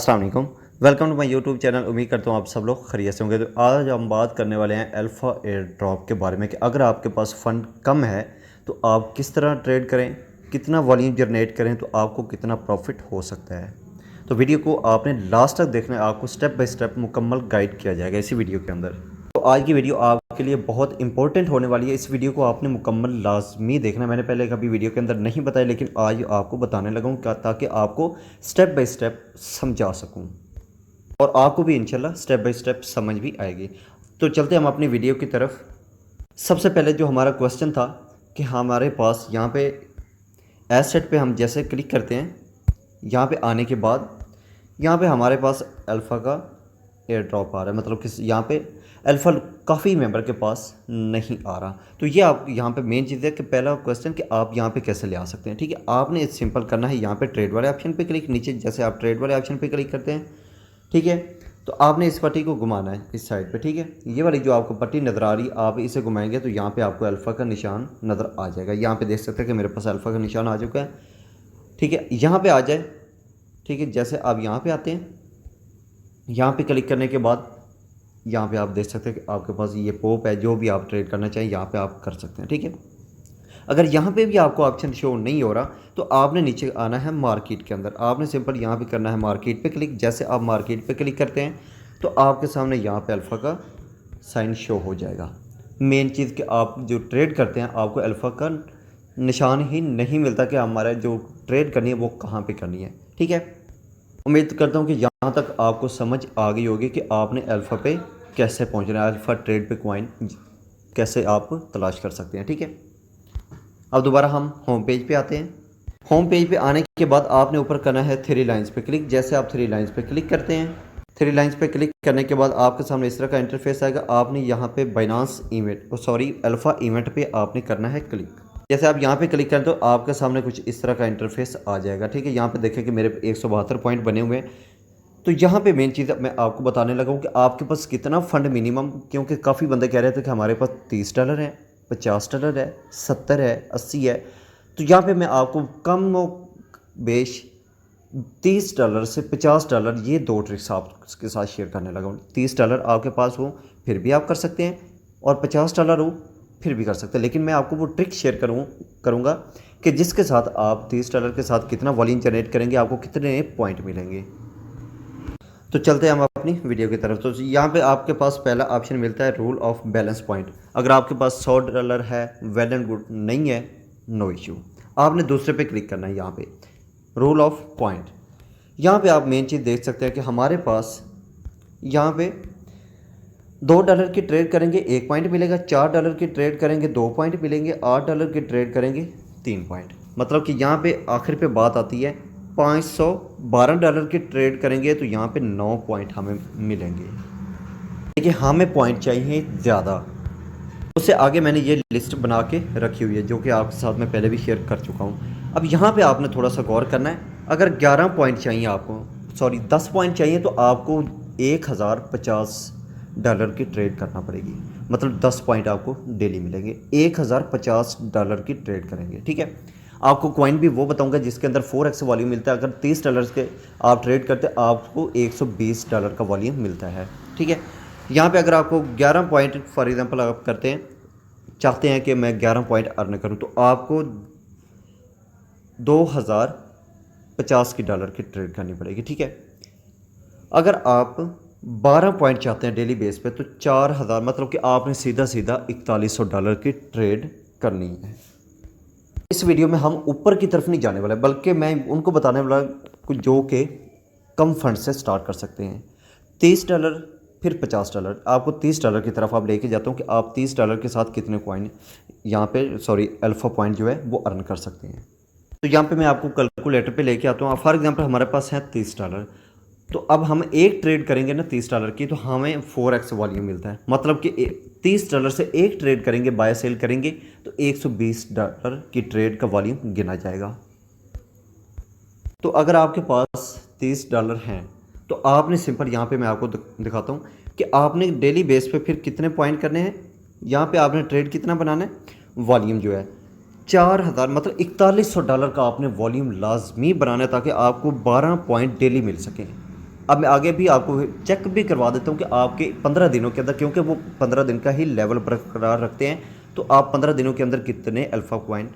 अस्सलाम वालेकुम। Welcome to my YouTube channel. उम्मीद करता हूँ आप सब लोग खैरियत से होंगे। तो आज हम बात करने वाले हैं अल्फ़ा एयर ड्रॉप के बारे में कि अगर आपके पास फ़ंड कम है तो आप किस तरह ट्रेड करें, कितना वॉल्यूम जनरेट करें तो आपको कितना प्रॉफिट हो सकता है। तो वीडियो को आपने लास्ट तक देखना है, आपको स्टेप बाय स्टेप मुकम्मल गाइड किया जाएगा इसी वीडियो के अंदर। तो आज की वीडियो आपके लिए बहुत इंपॉर्टेंट होने वाली है। इस वीडियो को आपने मुकम्मल लाजमी देखना है। मैंने पहले कभी वीडियो के अंदर नहीं बताया, लेकिन आज आपको बताने लगा हूँ ताकि आपको स्टेप बाय स्टेप समझा सकूँ और आपको भी इंशाल्लाह स्टेप बाय स्टेप समझ भी आएगी। तो चलते हम अपनी वीडियो की तरफ। सबसे पहले जो हमारा क्वेश्चन था कि हमारे पास यहाँ पे एसेट पे हम जैसे क्लिक करते हैं, यहाँ पे आने के बाद यहाँ पे हमारे पास अल्फ़ा का एयर ड्रॉप आ रहा है, मतलब किस यहाँ पे अल्फ़ा काफ़ी मेंबर के पास नहीं आ रहा। तो ये आप यहाँ पे मेन चीज़ है कि पहला क्वेश्चन कि आप यहाँ पे कैसे ले आ सकते हैं। ठीक है, आपने सिंपल करना है, यहाँ पे ट्रेड वाले ऑप्शन पे क्लिक, नीचे जैसे आप ट्रेड वाले ऑप्शन पे क्लिक करते हैं, ठीक है, तो आपने इस पट्टी को घुमाना है इस साइड पे। ठीक है, ये वाली जो आपको पट्टी नज़र आ रही है, आप इसे घुमाएंगे तो यहाँ पे आपको अल्फ़ा का निशान नज़र आ जाएगा। यहाँ पे देख सकते हैं कि मेरे पास अल्फ़ा का निशान आ चुका है। ठीक है, यहाँ पे आ जाए। ठीक है, जैसे आप यहाँ पे आते हैं, यहाँ पे क्लिक करने के बाद यहाँ पे आप देख सकते हैं कि आपके पास ये पोप है, जो भी आप ट्रेड करना चाहें यहाँ पे आप कर सकते हैं। ठीक है, अगर यहाँ पे भी आपको ऑप्शन शो नहीं हो रहा तो आपने नीचे आना है मार्केट के अंदर। आपने सिंपल यहाँ पे करना है मार्केट पे क्लिक। जैसे आप मार्केट पे क्लिक करते हैं तो आपके सामने यहाँ पे अल्फ़ा का साइन शो हो जाएगा। मेन चीज़ कि आप जो ट्रेड करते हैं आपको अल्फ़ा का निशान ही नहीं मिलता कि हमारा जो ट्रेड करनी है वो कहाँ पर करनी है। ठीक है, उम्मीद करता हूँ कि यहाँ तक आपको समझ आ गई होगी कि आपने अल्फ़ा पे कैसे पहुँचना है, अल्फ़ा ट्रेड पे कॉइन कैसे आप तलाश कर सकते हैं। ठीक है, अब दोबारा हम होम पेज पे आते हैं। होम पेज पे आने के बाद आपने ऊपर करना है थ्री लाइंस पे क्लिक। जैसे आप थ्री लाइंस पे क्लिक करते हैं, थ्री लाइंस पे क्लिक करने के बाद आपके सामने इस तरह का इंटरफेस आएगा। आपने यहाँ पे बाइनांस इवेंट अल्फ़ा इवेंट पे आपने करना है क्लिक। जैसे आप यहाँ पे क्लिक करें तो आपके सामने कुछ इस तरह का इंटरफेस आ जाएगा। ठीक है, यहाँ पे देखें कि मेरे 172 पॉइंट बने हुए हैं। तो यहाँ पे मेन चीज़ मैं आपको बताने लगा हूँ कि आपके पास कितना फ़ंड मिनिमम, क्योंकि काफ़ी बंदे कह रहे थे कि हमारे पास $30 है, $50 है, 70 है, 80 है। तो यहाँ पे मैं आपको कम बेश $30 से $50 ये दो ट्रिक्स आपके साथ शेयर करने लगा हूँ। $30 आपके पास हो फिर भी आप कर सकते हैं और $50 हो फिर भी कर सकते हैं, लेकिन मैं आपको वो ट्रिक शेयर करूँगा कि जिसके साथ आप $30 के साथ कितना वॉल्यूम जनरेट करेंगे, आपको कितने पॉइंट मिलेंगे। तो चलते हैं हम अपनी वीडियो की तरफ। तो यहाँ पे आपके पास पहला ऑप्शन मिलता है रूल ऑफ बैलेंस पॉइंट। अगर आपके पास $100 है, वेल एंड गुड, नहीं है नो इशू, आपने दूसरे पे क्लिक करना है। यहाँ पे रूल ऑफ पॉइंट, यहाँ पे आप मेन चीज़ देख सकते हैं कि हमारे पास यहाँ पे $2 की ट्रेड करेंगे 1 पॉइंट मिलेगा, $4 की ट्रेड करेंगे 2 पॉइंट मिलेंगे, $8 की ट्रेड करेंगे 3 पॉइंट। मतलब कि यहाँ पे आखिर पे बात आती है $512 की ट्रेड करेंगे तो यहाँ पे 9 पॉइंट हमें मिलेंगे। देखिए, हमें पॉइंट चाहिए ज़्यादा। उससे आगे मैंने ये लिस्ट बना के रखी हुई है जो कि आपके साथ मैं पहले भी शेयर कर चुका हूँ। अब यहाँ पे आपने थोड़ा सा गौर करना है। अगर 11 पॉइंट चाहिए आपको, 10 पॉइंट चाहिए तो आपको $1050 की ट्रेड करना पड़ेगी। मतलब 10 पॉइंट आपको डेली मिलेंगे, $1050 की ट्रेड करेंगे। ठीक है, आपको कॉइन भी वो बताऊंगा जिसके अंदर 4x वॉल्यूम मिलता है। अगर $30 के आप ट्रेड करते हैं आपको $120 का वॉल्यूम मिलता है। ठीक है, यहाँ पे अगर आपको 11 पॉइंट फॉर एग्जांपल आप करते हैं, चाहते हैं कि मैं 11 पॉइंट अर्न करूँ, तो आपको $2050 की ट्रेड करनी पड़ेगी। ठीक है, अगर आप 12 पॉइंट चाहते हैं डेली बेस पे तो 4000, मतलब कि आपने सीधा $4100 की ट्रेड करनी है। इस वीडियो में हम ऊपर की तरफ नहीं जाने वाले, बल्कि मैं उनको बताने वाला कुछ जो कि कम फंड से स्टार्ट कर सकते हैं। $30 फिर $50। आपको $30 की तरफ आप लेके जाता हूँ कि आप $30 के साथ कितने कॉइन यहाँ पे अल्फ़ा पॉइंट जो है वो अर्न कर सकते हैं। तो यहाँ पे मैं आपको कैलकुलेटर पे लेके आता हूँ। फॉर एग्जांपल हमारे पास है $30, तो अब हम एक ट्रेड करेंगे ना $30 की तो हमें 4x वॉल्यूम मिलता है। मतलब कि $30 से एक ट्रेड करेंगे, बाय सेल करेंगे तो $120 की ट्रेड का वॉल्यूम गिना जाएगा। तो अगर आपके पास $30 हैं तो आपने सिंपल यहाँ पे मैं आपको दिखाता हूँ कि आपने डेली बेस पे फिर कितने पॉइंट करने हैं। यहाँ पे आपने ट्रेड कितना बनाना है, वॉल्यूम जो है 4000, मतलब $4100 का आपने वॉल्यूम लाजमी बनाना है ताकि आपको 12 पॉइंट डेली मिल सकें। अब मैं आगे भी आपको चेक भी करवा देता हूँ कि आपके 15 दिनों के अंदर, क्योंकि वो 15 दिन का ही लेवल बरकरार रखते हैं, तो आप 15 दिनों के अंदर कितने अल्फ़ा पॉइंट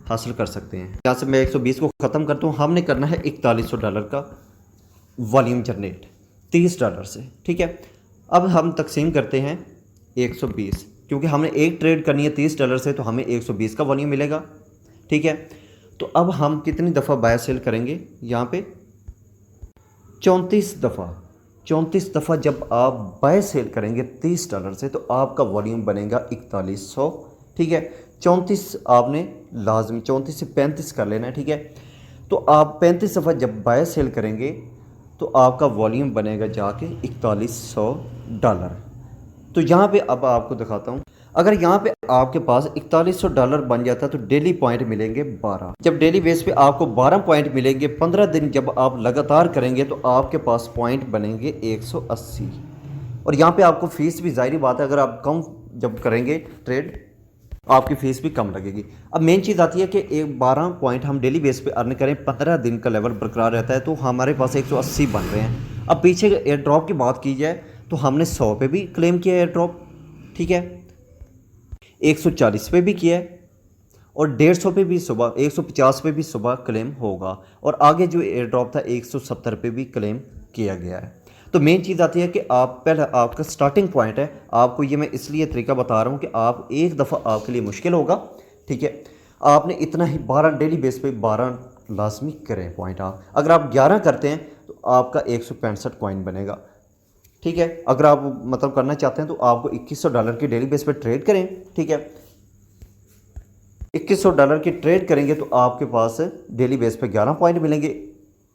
हासिल कर सकते हैं। यहाँ से मैं 120 को ख़त्म करता हूँ। हमने करना है $4100 का वॉल्यूम जनरेट $30 से, ठीक है। अब हम तकसीम करते हैं 120, क्योंकि हमने एक ट्रेड करनी है $30 से, तो हमें 120 का वॉल्यूम मिलेगा, ठीक है। तो अब हम कितनी दफ़ा बाय सेल करेंगे, यहाँ पे 34 दफ़ा। 34 दफ़ा जब आप बाय सेल करेंगे $30 से, तो आपका वॉल्यूम बनेगा 4100, ठीक है। 34 आपने लाजमी 34 से 35 कर लेना है, ठीक है। तो आप 35 दफ़ा जब बाय सेल करेंगे तो आपका वॉल्यूम बनेगा जाके $4100। तो यहाँ पे अब आपको दिखाता हूँ, अगर यहाँ पे आपके पास $4100 बन जाता है तो डेली पॉइंट मिलेंगे 12। जब डेली बेस पे आपको 12 पॉइंट मिलेंगे, 15 दिन जब आप लगातार करेंगे तो आपके पास पॉइंट बनेंगे 180। और यहाँ पे आपको फ़ीस भी, ज़ाहिर बात है, अगर आप कम जब करेंगे ट्रेड आपकी फ़ीस भी कम लगेगी। अब मेन चीज़ आती है कि एक 12 पॉइंट हम डेली बेस पे अर्न करें, 15 दिन का लेवल बरकरार रहता है, तो हमारे पास 180 बन रहे हैं। अब पीछे एयर ड्रॉप की बात की जाए तो हमने 100 पे भी क्लेम किया एयर ड्रॉप, ठीक है, 140 पे भी किया है, और 150 पे भी सुबह, 150 पे भी सुबह क्लेम होगा, और आगे जो एयर ड्रॉप था 170 पे भी क्लेम किया गया है। तो मेन चीज़ आती है कि आप पहले आपका स्टार्टिंग पॉइंट है, आपको ये मैं इसलिए तरीका बता रहा हूँ कि आप एक दफ़ा आपके लिए मुश्किल होगा, ठीक है। आपने इतना ही 12 डेली बेस पे 12 लाजमी करें पॉइंट। आप अगर आप 11 करते हैं तो आपका 165 कॉइन बनेगा, ठीक है। अगर आप मतलब करना चाहते हैं तो आपको $2100 की डेली बेस पे ट्रेड करें, ठीक है। $2100 की ट्रेड करेंगे तो आपके पास डेली बेस पे 11 पॉइंट मिलेंगे,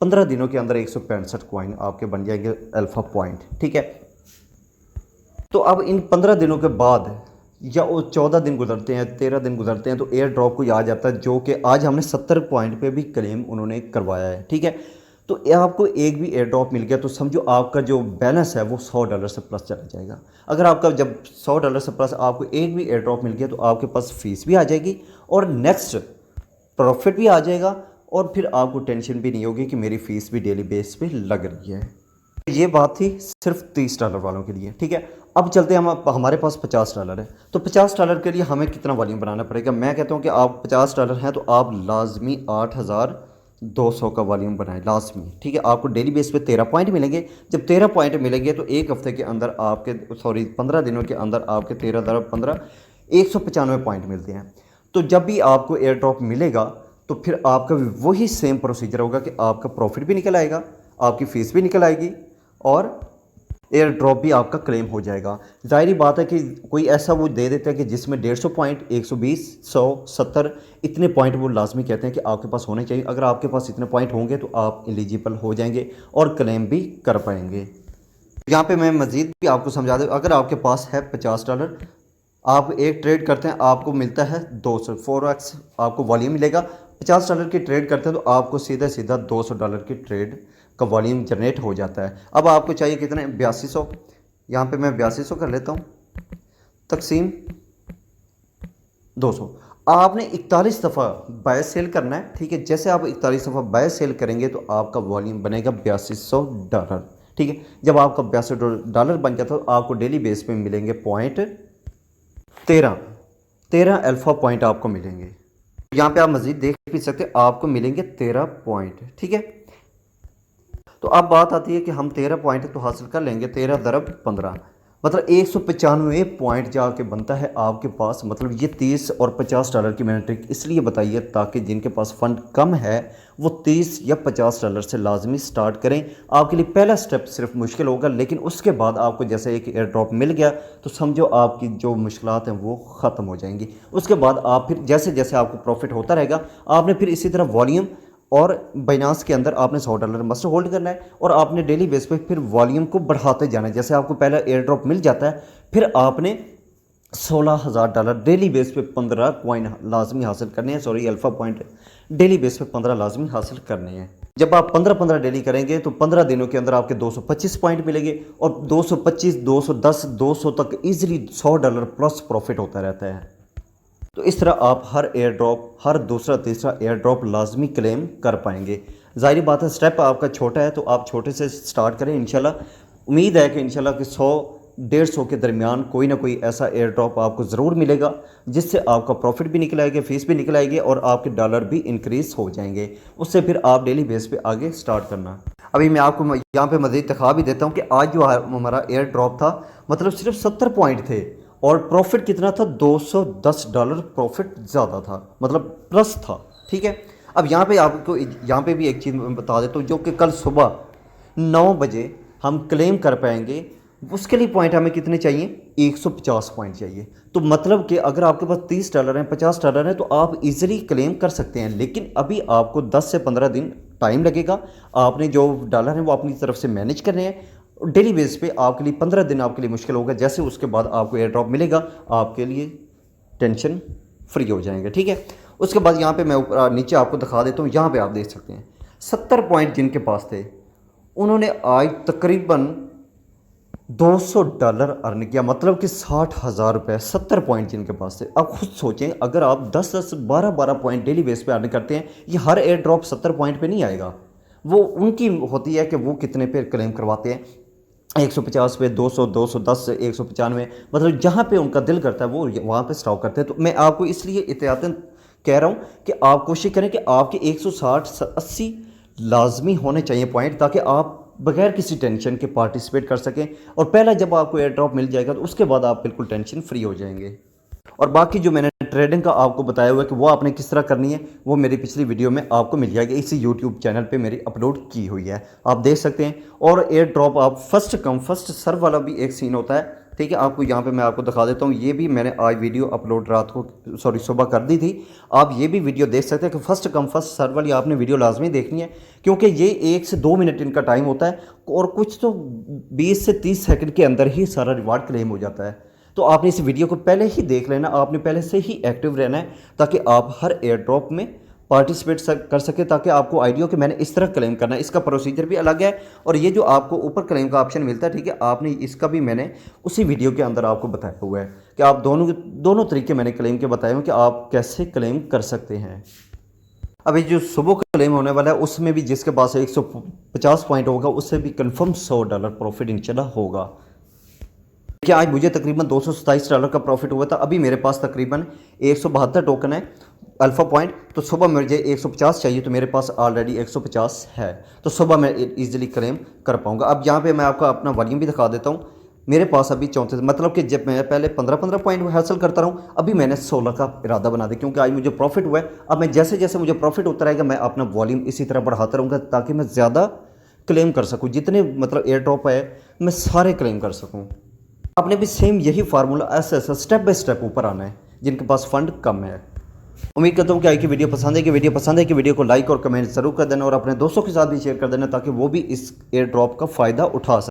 15 दिनों के अंदर 165 कॉइन आपके बन जाएंगे अल्फ़ा पॉइंट, ठीक है। तो अब इन 15 दिनों के बाद या वो 14 दिन गुजरते हैं, 13 दिन गुजरते हैं, तो एयर ड्रॉप कोई आ जाता है, जो कि आज हमने 70 पॉइंट पे भी क्लेम उन्होंने करवाया है, ठीक है। तो आपको एक भी एयर ड्रॉप मिल गया तो समझो आपका जो बैलेंस है वो $100 से प्लस चला जाएगा। अगर आपका जब $100 से प्लस आपको एक भी एयर ड्रॉप मिल गया तो आपके पास फ़ीस भी आ जाएगी और नेक्स्ट प्रॉफिट भी आ जाएगा, और फिर आपको टेंशन भी नहीं होगी कि मेरी फ़ीस भी डेली बेस पे लग रही है। ये बात थी सिर्फ $30 वालों के लिए, ठीक है। अब चलते हैं, हम हमारे पास $50 है, तो $50 के लिए हमें कितना वॉल्यूम बनाना पड़ेगा। मैं कहता हूँ कि आप $50 हैं तो आप लाजमी 8200 का वॉल्यूम बनाएं, लाजमी, ठीक है। आपको डेली बेस पे 13 पॉइंट मिलेंगे। जब 13 पॉइंट मिलेंगे तो एक हफ्ते के अंदर आपके 15 दिनों के अंदर आपके 13 × 15 195 पॉइंट मिलते हैं। तो जब भी आपको एयर ड्रॉप मिलेगा तो फिर आपका वही सेम प्रोसीजर होगा कि आपका प्रॉफिट भी निकल आएगा, आपकी फ़ीस भी निकल आएगी, और एयर ड्रॉप भी आपका क्लेम हो जाएगा। ज़ाहिर बात है कि कोई ऐसा वो दे देता है कि जिसमें 150 पॉइंट, 120, 100, 70 इतने पॉइंट वो लाजमी कहते हैं कि आपके पास होने चाहिए। अगर आपके पास इतने पॉइंट होंगे तो आप एलिजिबल हो जाएंगे और क्लेम भी कर पाएंगे। यहाँ पे मैं मज़ीद भी आपको समझा दूँ, अगर आपके पास है $50, आप एक ट्रेड करते हैं आपको मिलता है 200, 4x आपको वॉल्यूम मिलेगा। $50 की ट्रेड करते हैं तो आपको सीधा सीधा $200 की ट्रेड का वॉल्यूम जनरेट हो जाता है। अब आपको चाहिए कितने, 8200, यहाँ पे मैं 8200 कर लेता हूँ, तकसीम 200। आपने 41 दफ़ा बाय सेल करना है, ठीक है। जैसे आप 41 दफ़ा बाय सेल करेंगे तो आपका वॉल्यूम बनेगा $8200, ठीक है। जब आपका $82 बन जाता है तो आपको डेली बेस पे मिलेंगे पॉइंट 13 अल्फ़ा पॉइंट आपको मिलेंगे। यहाँ पे आप मज़ीद देख भी सकते हैं, आपको मिलेंगे 13 पॉइंट, ठीक है। तो अब बात आती है कि हम 13 पॉइंट तो हासिल कर लेंगे, 13 × 15 मतलब 195 पॉइंट जाके बनता है आपके पास। मतलब ये 30 और $50 की मैंने ट्रिक इसलिए बताई है ताकि जिनके पास फ़ंड कम है वो 30 या $50 से लाजमी स्टार्ट करें। आपके लिए पहला स्टेप सिर्फ मुश्किल होगा, लेकिन उसके बाद आपको जैसे एक एयर ड्रॉप मिल गया तो समझो आपकी जो मुश्किलात हैं वो ख़त्म हो जाएंगी। उसके बाद आप फिर जैसे जैसे आपको प्रॉफिट होता रहेगा, आपने फिर इसी तरह वॉल्यूम और बाइनांस के अंदर आपने $100 मस्ट होल्ड करना है, और आपने डेली बेस पे फिर वॉल्यूम को बढ़ाते जाना है। जैसे आपको पहला एयर ड्रॉप मिल जाता है, फिर आपने $16,000 डेली बेस पे 15 कॉइन लाजमी हासिल करने हैं, sorry alpha point daily base पे 15 लाजमी हासिल करने हैं। जब आप 15-15 डेली करेंगे तो 15 दिनों के अंदर आपके 225 पॉइंट मिलेंगे, और 225, 210, 200 तक ईजिली $100 प्लस प्रॉफिट होता रहता है। तो इस तरह आप हर एयर ड्रॉप, हर दूसरा तीसरा एयर ड्रॉप लाजमी क्लेम कर पाएंगे। ज़ाहिर बात है स्टेप आपका छोटा है तो आप छोटे से स्टार्ट करें। इंशाल्लाह उम्मीद है कि इंशाल्लाह कि 100-150 के दरमियान कोई ना कोई ऐसा एयर ड्रॉप आपको ज़रूर मिलेगा जिससे आपका प्रॉफिट भी निकल आएगा, फ़ीस भी निकल आएगी और आपके डॉलर भी इंक्रीज़ हो जाएंगे। उससे फिर आप डेली बेस पे आगे स्टार्ट करना। अभी मैं आपको यहाँ पे मज़ीद दिखा भी देता हूँ कि आज जो हमारा एयर ड्रॉप था मतलब सिर्फ 70 पॉइंट थे और प्रॉफिट कितना था, $210 प्रॉफिट ज़्यादा था, मतलब प्लस था। ठीक है, अब यहाँ पे आपको यहाँ पे भी एक चीज़ मैं बता देता हूँ, जो कि कल सुबह 9 बजे हम क्लेम कर पाएंगे। उसके लिए पॉइंट हमें कितने चाहिए, 150 पॉइंट चाहिए। तो मतलब कि अगर आपके पास $30 हैं, $50 हैं तो आप इजीली क्लेम कर सकते हैं। लेकिन अभी आपको 10 से 15 दिन टाइम लगेगा। आपने जो डॉलर हैं वो अपनी तरफ से मैनेज करने हैं। डेली बेस पे आपके लिए 15 दिन आपके लिए मुश्किल होगा। जैसे उसके बाद आपको एयर ड्रॉप मिलेगा आपके लिए टेंशन फ्री हो जाएंगे। ठीक है, उसके बाद यहाँ पे मैं ऊपर नीचे आपको दिखा देता हूँ। यहाँ पे आप देख सकते हैं 70 पॉइंट जिनके पास थे उन्होंने आज तकरीबन $200 अर्न किया, मतलब कि 60,000 रुपये। 70 पॉइंट जिनके पास थे, अब खुद सोचें अगर आप 10-10, 12-12 पॉइंट डेली बेस पे अर्न करते हैं, ये हर एयर ड्रॉप 70 पॉइंट पे नहीं आएगा। वो उनकी होती है कि वो कितने पे क्लेम करवाते हैं, 150 पे, 200, 210, 195, मतलब जहाँ पे उनका दिल करता है वो वहाँ पे स्टॉप करते हैं। तो मैं आपको इसलिए एहतियातन कह रहा हूँ कि आप कोशिश करें कि आपके 160-80 लाजमी होने चाहिए पॉइंट, ताकि आप बगैर किसी टेंशन के पार्टिसिपेट कर सकें। और पहला जब आपको एयर ड्रॉप मिल जाएगा तो उसके बाद आप बिल्कुल टेंशन फ्री हो जाएंगे। और बाकी जो मैंने ट्रेडिंग का आपको बताया हुआ है कि वो आपने किस तरह करनी है, वो मेरी पिछली वीडियो में आपको मिल जाएगी। इसी यूट्यूब चैनल पे मेरी अपलोड की हुई है, आप देख सकते हैं। और एयर ड्रॉप आप फर्स्ट कम फर्स्ट सर्व वाला भी एक सीन होता है। ठीक है, आपको यहाँ पे मैं आपको दिखा देता हूँ। ये भी मैंने आज वीडियो अपलोड रात को सुबह कर दी थी। आप ये भी वीडियो देख सकते हैं कि फर्स्ट कम फर्स्ट सर्व वाली आपने वीडियो लाजमी देखनी है, क्योंकि ये 1 से 2 मिनट इनका टाइम होता है और कुछ तो 20 से 30 सेकंड के अंदर ही सारा रिवार्ड क्लेम हो जाता है। तो आपने इस वीडियो को पहले ही देख लेना, आपने पहले से ही एक्टिव रहना है ताकि आप हर एयर ड्रॉप में पार्टिसिपेट कर सके, ताकि आपको आइडिया हो कि मैंने इस तरह क्लेम करना है। इसका प्रोसीजर भी अलग है और ये जो आपको ऊपर क्लेम का ऑप्शन मिलता है, ठीक है, आपने इसका भी मैंने उसी वीडियो के अंदर आपको बताया हुआ है कि आप दोनों तरीके मैंने क्लेम के बताए हुए कि आप कैसे क्लेम कर सकते हैं। अभी जो सुबह क्लेम होने वाला है उसमें भी जिसके पास 150 पॉइंट होगा उससे भी कन्फर्म $100 प्रॉफिट इंशाल्लाह होगा। देखिए आज मुझे तकरीबन $227 का प्रॉफिट हुआ था। अभी मेरे पास तकरीबन 172 टोकन है अल्फ़ा पॉइंट। तो सुबह मुझे 150 चाहिए तो मेरे पास ऑलरेडी 150 है, तो सुबह मैं इजीली क्लेम कर पाऊंगा। अब यहाँ पे मैं आपको अपना वॉल्यूम भी दिखा देता हूँ। मेरे पास अभी 34, मतलब कि जब मैं पहले 15-15 पॉइंट हासिल करता रहूँ, अभी मैंने 16 का इरादा बना दिया क्योंकि आज मुझे प्रॉफिट हुआ है। अब मैं जैसे जैसे मुझे प्रॉफिट होता रहेगा मैं अपना वॉल्यूम इसी तरह बढ़ाता रहूँगा ताकि मैं ज़्यादा क्लेम कर सकूँ। जितने मतलब एयर ड्रॉप है मैं सारे क्लेम कर सकूँ। आपने भी सेम यही फार्मूला ऐसा ऐसा स्टेप बाय स्टेप ऊपर आना है जिनके पास फंड कम है। उम्मीद करता हूँ कि आपकी वीडियो पसंद है कि वीडियो को लाइक और कमेंट ज़रूर कर देना और अपने दोस्तों के साथ भी शेयर कर देना ताकि वो भी इस एयर ड्रॉप का फ़ायदा उठा सकें।